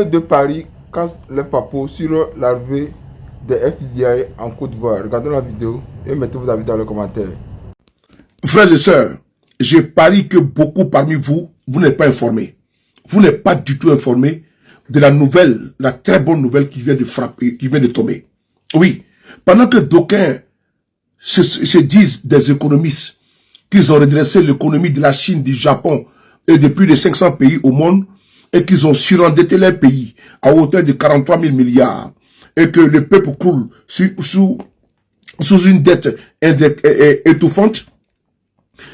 De Paris casse les papos sur l'arrivée des FBI en Côte d'Ivoire. Regardez la vidéo et mettez vos avis dans les commentaires. Frères et sœurs, je parie que beaucoup parmi vous, vous n'êtes pas informés. Vous n'êtes pas du tout informés de la nouvelle, la très bonne nouvelle qui vient de frapper, qui vient de tomber. Oui, pendant que d'aucuns se disent des économistes, qu'ils ont redressé l'économie de la Chine, du Japon et de plus de 500 pays au monde, et qu'ils ont surendetté les pays à hauteur de 43 000 milliards, et que le peuple coule sous une dette étouffante,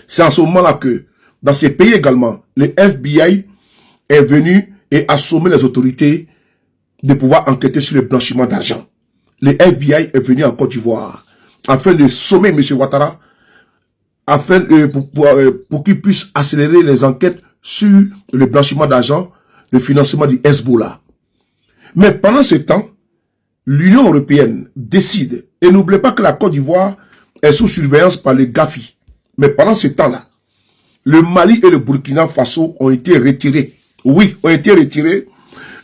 c'est en ce moment-là que, dans ces pays également, le FBI est venu et a sommé les autorités de pouvoir enquêter sur le blanchiment d'argent. Le FBI est venu en Côte d'Ivoire afin de sommer M. Ouattara, afin pour qu'il puisse accélérer les enquêtes sur le blanchiment d'argent, le financement du Hezbollah. Mais pendant ce temps, l'Union européenne décide, et n'oubliez pas que la Côte d'Ivoire est sous surveillance par le Gafi. Mais pendant ce temps-là, le Mali et le Burkina Faso ont été retirés. Oui, ont été retirés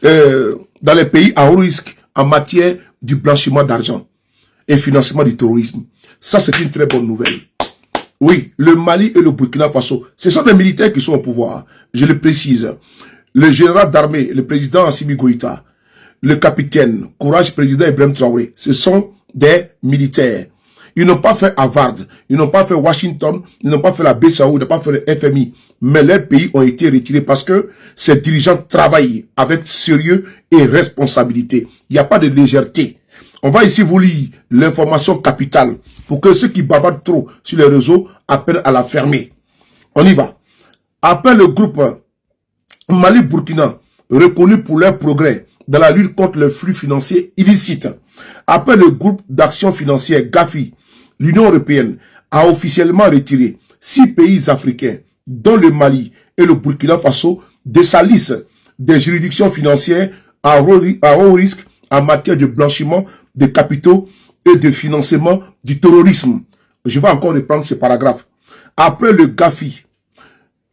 dans les pays à haut risque en matière du blanchiment d'argent et financement du terrorisme. Ça, c'est une très bonne nouvelle. Oui, le Mali et le Burkina Faso, ce sont des militaires qui sont au pouvoir. Je le précise. Le général d'armée, le président Assimi Goïta, le capitaine, courage président Ibrahim Traoré, ce sont des militaires. Ils n'ont pas fait Harvard, ils n'ont pas fait Washington, ils n'ont pas fait la BCAO, ils n'ont pas fait le FMI. Mais leurs pays ont été retirés parce que ces dirigeants travaillent avec sérieux et responsabilité. Il n'y a pas de légèreté. On va ici vous lire l'information capitale pour que ceux qui bavardent trop sur les réseaux appellent à la fermer. On y va. Après le groupe Mali-Burkina, reconnu pour leur progrès dans la lutte contre le flux financier illicite. Après le groupe d'action financière Gafi, l'Union européenne a officiellement retiré 6 pays africains, dont le Mali et le Burkina Faso, de sa liste des juridictions financières à haut risque en matière de blanchiment de capitaux et de financement du terrorisme. Je vais encore reprendre ce paragraphe. Après le Gafi,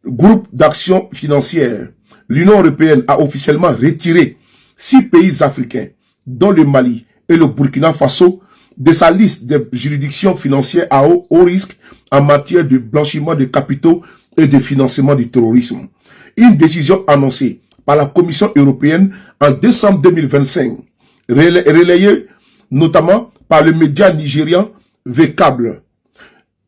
groupe d'action financière, l'Union européenne a officiellement retiré 6 pays africains, dont le Mali et le Burkina Faso, de sa liste de juridictions financières à haut risque en matière de blanchiment de capitaux et de financement du terrorisme. Une décision annoncée par la Commission européenne en décembre 2025, relayée notamment par le média nigérian V-Cable,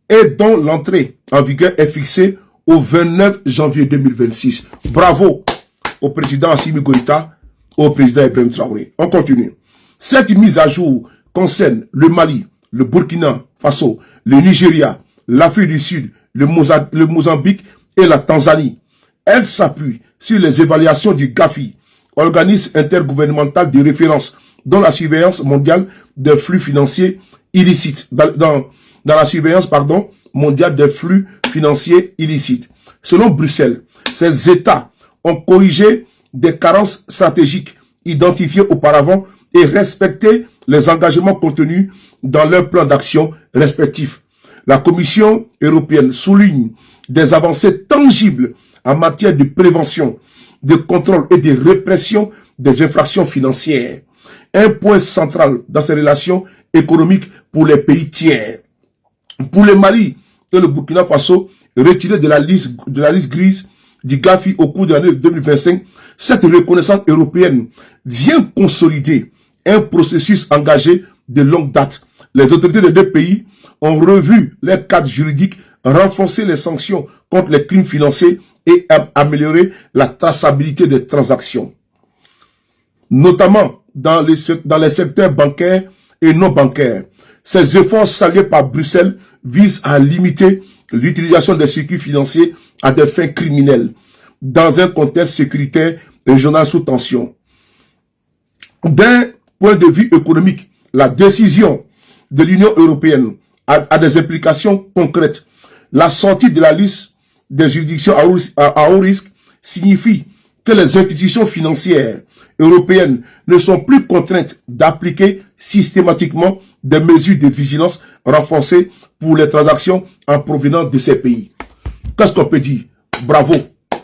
et dont l'entrée en vigueur est fixée au 29 janvier 2026. Bravo au président Assimi Goïta, au président Ibrahim Traoré. On continue. Cette mise à jour concerne le Mali, le Burkina Faso, le Nigeria, l'Afrique du Sud, le Mozambique et la Tanzanie. Elle s'appuie sur les évaluations du Gafi, organisme intergouvernemental de référence dans la surveillance mondiale des flux financiers illicites, dans la surveillance mondiale des flux financiers illicites. Selon Bruxelles, ces États ont corrigé des carences stratégiques identifiées auparavant et respecté les engagements contenus dans leurs plans d'action respectifs. La Commission européenne souligne des avancées tangibles en matière de prévention, de contrôle et de répression des infractions financières. Un point central dans ces relations économiques pour les pays tiers. Pour le Mali et le Burkina Faso, retirés de la liste grise du Gafi au cours de l'année 2025, cette reconnaissance européenne vient consolider un processus engagé de longue date. Les autorités des deux pays ont revu les cadres juridiques, renforcé les sanctions contre les crimes financiers et amélioré la traçabilité des transactions. Notamment dans les secteurs bancaires et non bancaires. Ces efforts salués par Bruxelles visent à limiter l'utilisation des circuits financiers à des fins criminelles dans un contexte sécuritaire régional sous tension. D'un point de vue économique, la décision de l'Union européenne a des implications concrètes. La sortie de la liste des juridictions à haut risque signifie que les institutions financières européennes ne sont plus contraintes d'appliquer systématiquement des mesures de vigilance renforcées pour les transactions en provenance de ces pays. Qu'est-ce qu'on peut dire? Bravo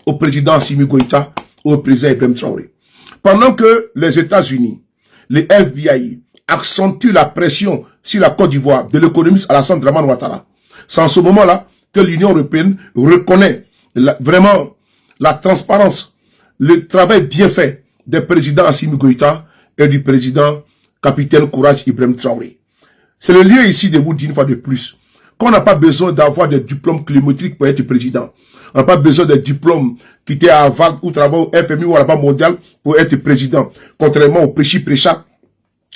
au président Assimi Goïta, au président Ibrahim Traoré. Pendant que les États-Unis, les FBI accentuent la pression sur la Côte d'Ivoire de l'économiste Alassane Dramane Ouattara, c'est en ce moment-là que l'Union européenne reconnaît vraiment la transparence, le travail bien fait des présidents Assimi Goïta et du président capitaine Courage Ibrahim Traoré. C'est le lieu ici de vous dire une fois de plus qu'on n'a pas besoin d'avoir des diplômes kilométriques pour être président. On n'a pas besoin des diplômes qui étaient à Harvard ou travailler au FMI ou à la Banque mondiale pour être président. Contrairement au prêchi-prêcha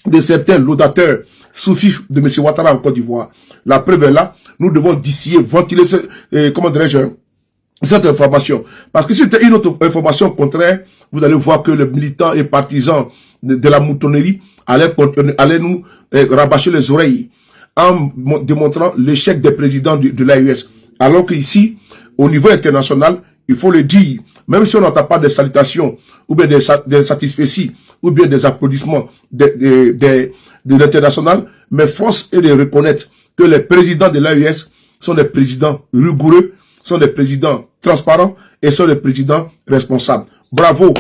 de certains laudateurs soufis de M. Ouattara en Côte d'Ivoire. La preuve est là, nous devons distiller, ventiler cette information. Parce que si c'était une autre information contraire, vous allez voir que les militants et partisans de la moutonnerie allaient nous rabâcher les oreilles en démontrant l'échec des présidents de l'AES. Alors qu'ici, au niveau international, il faut le dire, même si on n'entend pas des salutations, ou bien des satisfecits, ou bien des applaudissements de l'international, mais force est de reconnaître que les présidents de l'AES sont des présidents rigoureux, sont des présidents transparents et sont des présidents responsables. Bravo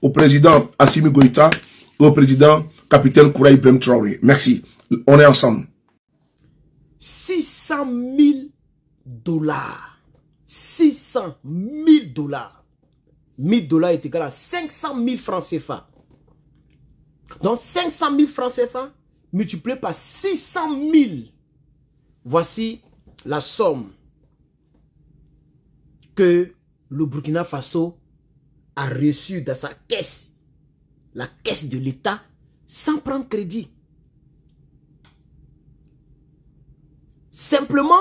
au président Assimi Goïta et au président capitaine Koura Ibrahim Traoré. Merci. On est ensemble. 600 000 dollars. 600 000 dollars. 1000 dollars est égal à 500 000 francs CFA. Donc 500 000 francs CFA multiplié par 600 000. Voici la somme que le Burkina Faso a reçue dans sa caisse, la caisse de l'État, sans prendre crédit. Simplement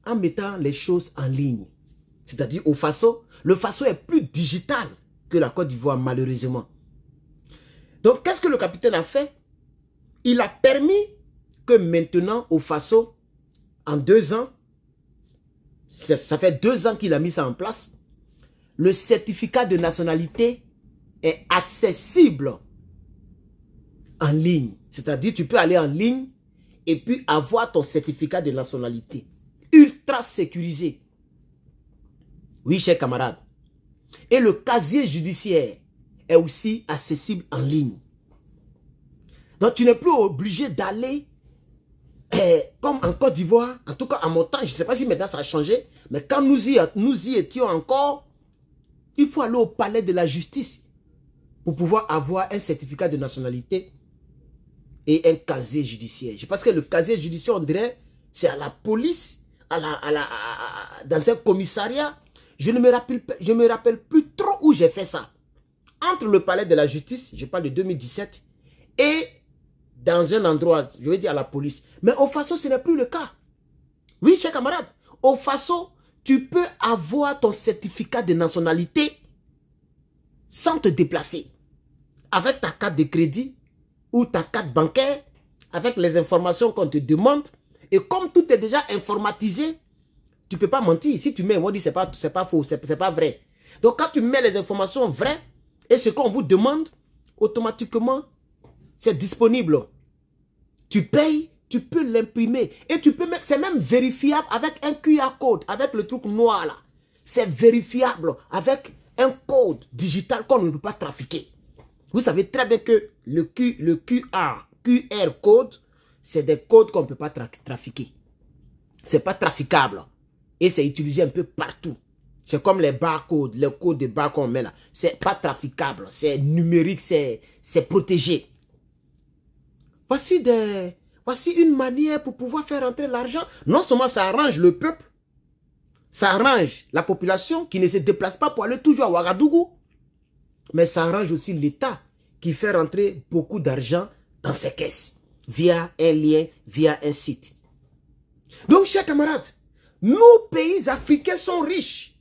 en mettant les choses en ligne. C'est-à-dire au Faso, le Faso est plus digital que la Côte d'Ivoire, malheureusement. Donc, qu'est-ce que le capitaine a fait? Il a permis que maintenant, au Faso, en 2 ans, ça fait 2 ans qu'il a mis ça en place, le certificat de nationalité est accessible en ligne. C'est-à-dire, tu peux aller en ligne et puis avoir ton certificat de nationalité. Ultra sécurisé. Oui, chers camarades. Et le casier judiciaire est aussi accessible en ligne. Donc, tu n'es plus obligé d'aller comme en Côte d'Ivoire, en tout cas à mon temps, je ne sais pas si maintenant ça a changé, mais quand nous y étions encore, il faut aller au palais de la justice pour pouvoir avoir un certificat de nationalité et un casier judiciaire. Je pense que le casier judiciaire, on dirait, c'est à la police, dans un commissariat. Je ne me rappelle plus trop où j'ai fait ça. Entre le palais de la justice, je parle de 2017, et dans un endroit, je vais dire à la police. Mais au Faso, ce n'est plus le cas. Oui, chers camarades, au Faso, tu peux avoir ton certificat de nationalité sans te déplacer. Avec ta carte de crédit ou ta carte bancaire, avec les informations qu'on te demande. Et comme tout est déjà informatisé, tu ne peux pas mentir. Si tu mets, on dit c'est pas faux, c'est pas vrai. Donc quand tu mets les informations vraies et ce qu'on vous demande, automatiquement, c'est disponible. Tu payes, tu peux l'imprimer. Et tu peux c'est même vérifiable avec un QR code, avec le truc noir là. C'est vérifiable avec un code digital qu'on ne peut pas trafiquer. Vous savez très bien que le QR code, c'est des codes qu'on ne peut pas trafiquer. C'est pas traficable. Et c'est utilisé un peu partout. C'est comme les barcodes, les codes de barres qu'on met là. C'est pas traficable, c'est numérique, c'est protégé. Voici une manière pour pouvoir faire rentrer l'argent. Non seulement ça arrange le peuple, ça arrange la population qui ne se déplace pas pour aller toujours à Ouagadougou, mais ça arrange aussi l'État qui fait rentrer beaucoup d'argent dans ses caisses via un lien, via un site. Donc, chers camarades, nos pays africains sont riches.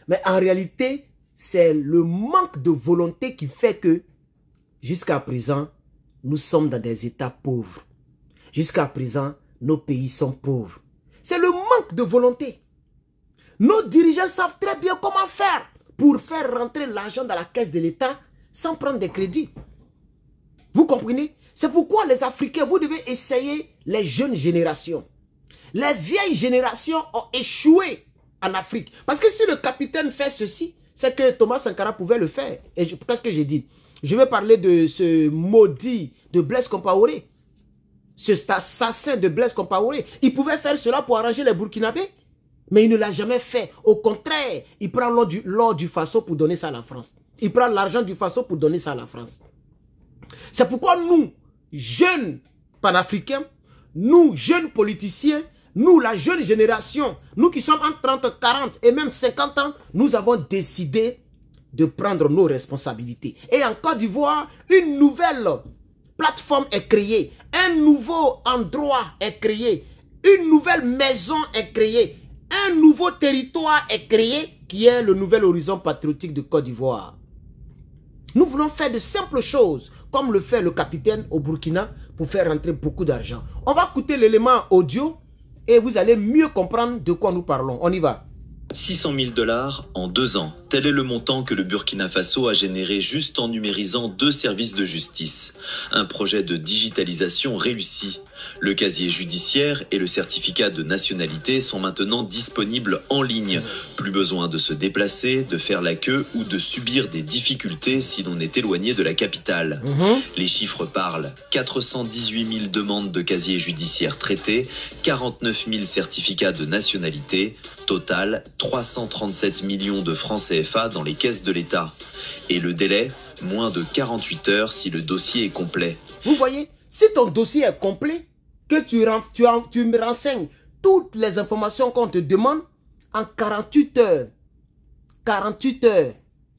Mais en réalité, c'est le manque de volonté qui fait que, jusqu'à présent, nous sommes dans des États pauvres. Jusqu'à présent, nos pays sont pauvres. C'est le manque de volonté. Nos dirigeants savent très bien comment faire pour faire rentrer l'argent dans la caisse de l'État sans prendre des crédits. Vous comprenez? C'est pourquoi les Africains, vous devez essayer les jeunes générations. Les vieilles générations ont échoué en Afrique. Parce que si le capitaine fait ceci, c'est que Thomas Sankara pouvait le faire. Et qu'est-ce que j'ai dit? Je vais parler de ce maudit de Blaise Compaoré. Cet assassin de Blaise Compaoré. Il pouvait faire cela pour arranger les Burkinabés. Mais il ne l'a jamais fait. Au contraire, il prend l'or du Faso pour donner ça à la France. Il prend l'argent du Faso pour donner ça à la France. C'est pourquoi nous, jeunes panafricains, nous, jeunes politiciens, nous, la jeune génération, nous qui sommes entre 30, 40 et même 50 ans, nous avons décidé de prendre nos responsabilités. Et en Côte d'Ivoire, une nouvelle plateforme est créée. Un nouveau endroit est créé. Une nouvelle maison est créée. Un nouveau territoire est créé qui est le nouvel horizon patriotique de Côte d'Ivoire. Nous voulons faire de simples choses comme le fait le capitaine au Burkina pour faire rentrer beaucoup d'argent. On va écouter l'élément audio et vous allez mieux comprendre de quoi nous parlons. On y va. 600 000 $ en 2 ans. Tel est le montant que le Burkina Faso a généré juste en numérisant 2 services de justice. Un projet de digitalisation réussi. Le casier judiciaire et le certificat de nationalité sont maintenant disponibles en ligne. Plus besoin de se déplacer, de faire la queue ou de subir des difficultés si l'on est éloigné de la capitale. Les chiffres parlent. 418 000 demandes de casier judiciaire traitées, 49 000 certificats de nationalité. Total, 337 millions de francs CFA dans les caisses de l'État. Et le délai, moins de 48 heures si le dossier est complet. Vous voyez, si ton dossier est complet, que tu me renseignes toutes les informations qu'on te demande, en 48 heures,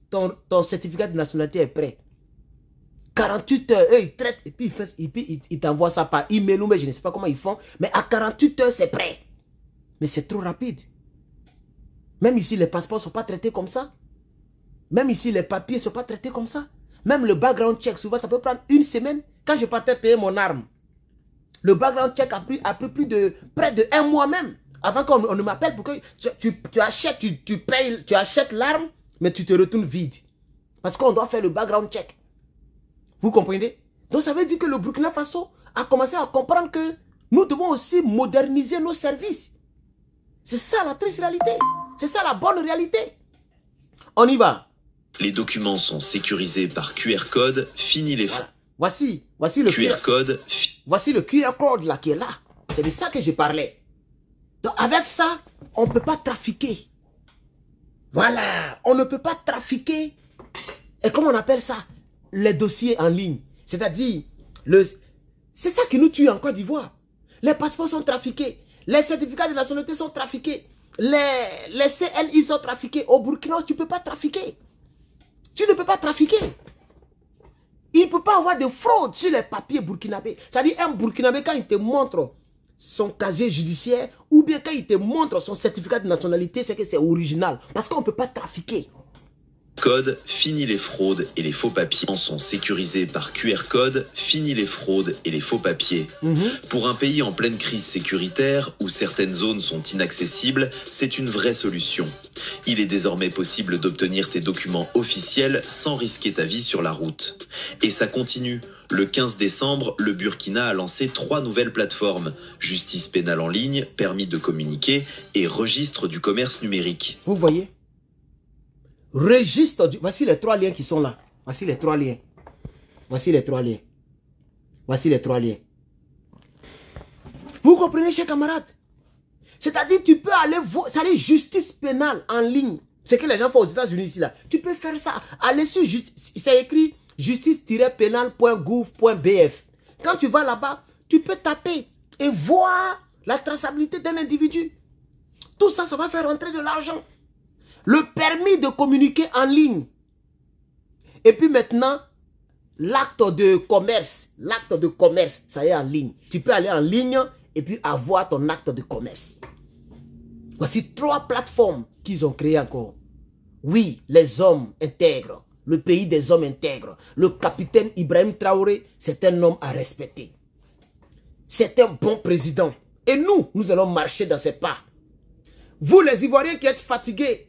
ton certificat de nationalité est prêt. 48 heures, eux, ils traitent et puis ils t'envoient ça par email ou mais je ne sais pas comment ils font, mais à 48 heures, c'est prêt. Mais c'est trop rapide. Même ici, les passeports ne sont pas traités comme ça. Même ici, les papiers ne sont pas traités comme ça. Même le background check, souvent, ça peut prendre 1 semaine. Quand je partais payer mon arme, le background check a pris plus de près de 1 mois même. Avant qu'on ne m'appelle pour que tu achètes, tu payes, tu achètes l'arme, mais tu te retournes vide. Parce qu'on doit faire le background check. Vous comprenez? Donc ça veut dire que le Burkina Faso a commencé à comprendre que nous devons aussi moderniser nos services. C'est ça la triste réalité. C'est ça la bonne réalité. On y va. Les documents sont sécurisés par QR code. Fini les frais. Voici le QR code. Voici le QR code là qui est là. C'est de ça que je parlais. Donc avec ça, on ne peut pas trafiquer. Voilà. On ne peut pas trafiquer. Et comment on appelle ça? Les dossiers en ligne. C'est-à-dire, c'est ça qui nous tue en Côte d'Ivoire. Les passeports sont trafiqués. Les certificats de nationalité sont trafiqués. Les CLI sont trafiqués. Au Burkina, tu ne peux pas trafiquer. Tu ne peux pas trafiquer. Il ne peut pas avoir de fraude sur les papiers burkinabés. C'est-à-dire, un Burkinabé, quand il te montre son casier judiciaire, ou bien quand il te montre son certificat de nationalité, c'est que c'est original. Parce qu'on ne peut pas trafiquer. Code, fini les fraudes et les faux papiers sont sécurisés par QR code, fini les fraudes et les faux papiers. Pour un pays en pleine crise sécuritaire où certaines zones sont inaccessibles, c'est une vraie solution. Il est désormais possible d'obtenir tes documents officiels sans risquer ta vie sur la route. Et ça continue. Le 15 décembre, le Burkina a lancé 3 nouvelles plateformes. Justice pénale en ligne, permis de communiquer et registre du commerce numérique. Vous voyez? Registre, voici les 3 liens qui sont là. Voici les 3 liens. Voici les 3 liens. Voici les 3 liens. Vous comprenez, chers camarades? C'est-à-dire, tu peux aller voir, c'est-à-dire justice pénale en ligne. C'est que les gens font aux États-Unis ici là. Tu peux faire ça. Aller sur, c'est écrit justice-pénal.gouv.bf. Quand tu vas là-bas, tu peux taper et voir la traçabilité d'un individu. Tout ça, ça va faire rentrer de l'argent. Le permis de communiquer en ligne. Et puis maintenant, l'acte de commerce. L'acte de commerce, ça y est en ligne. Tu peux aller en ligne et puis avoir ton acte de commerce. Voici 3 plateformes qu'ils ont créées encore. Oui, les hommes intègres. Le pays des hommes intègres. Le capitaine Ibrahim Traoré, c'est un homme à respecter. C'est un bon président. Et nous allons marcher dans ses pas. Vous, les Ivoiriens qui êtes fatigués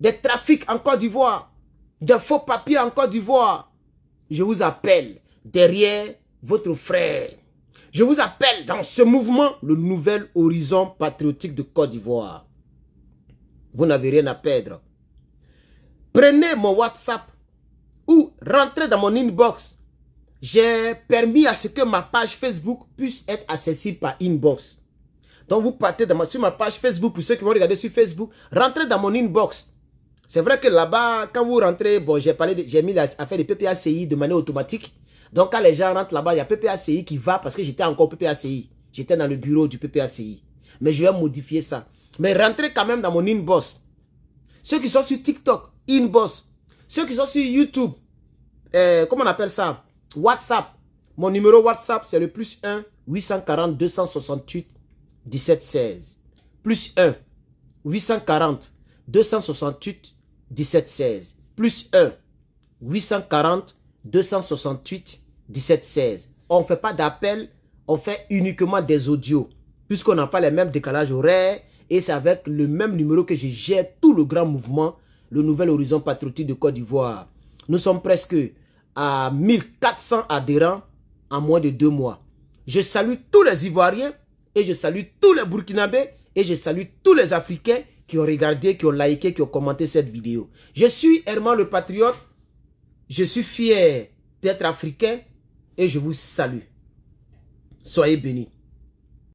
des trafics en Côte d'Ivoire, des faux papiers en Côte d'Ivoire, je vous appelle derrière votre frère. Je vous appelle dans ce mouvement, le nouvel horizon patriotique de Côte d'Ivoire. Vous n'avez rien à perdre. Prenez mon WhatsApp ou rentrez dans mon inbox. J'ai permis à ce que ma page Facebook puisse être accessible par inbox. Donc vous partez sur ma page Facebook, pour ceux qui vont regarder sur Facebook, rentrez dans mon inbox. C'est vrai que là-bas, quand vous rentrez, bon, j'ai mis l'affaire de PPACI de manière automatique. Donc quand les gens rentrent là-bas, il y a PPACI qui va parce que j'étais encore PPACI. J'étais dans le bureau du PPACI. Mais je vais modifier ça. Mais rentrez quand même dans mon inbox. Ceux qui sont sur TikTok, inbox. Ceux qui sont sur YouTube, comment on appelle ça? WhatsApp. Mon numéro WhatsApp, c'est le +1 840 268 17 16. +1 840 268 17 16. +1 840 268 17 16. On ne fait pas d'appel, on fait uniquement des audios. Puisqu'on n'a pas les mêmes décalages horaires. Et c'est avec le même numéro que je gère tout le grand mouvement, le Nouvel Horizon Patriotique de Côte d'Ivoire. Nous sommes presque à 1400 adhérents en moins de 2 mois. Je salue tous les Ivoiriens et je salue tous les Burkinabés et je salue tous les Africains qui ont regardé, qui ont liké, qui ont commenté cette vidéo. Je suis Herman le Patriote. Je suis fier d'être africain et je vous salue. Soyez bénis.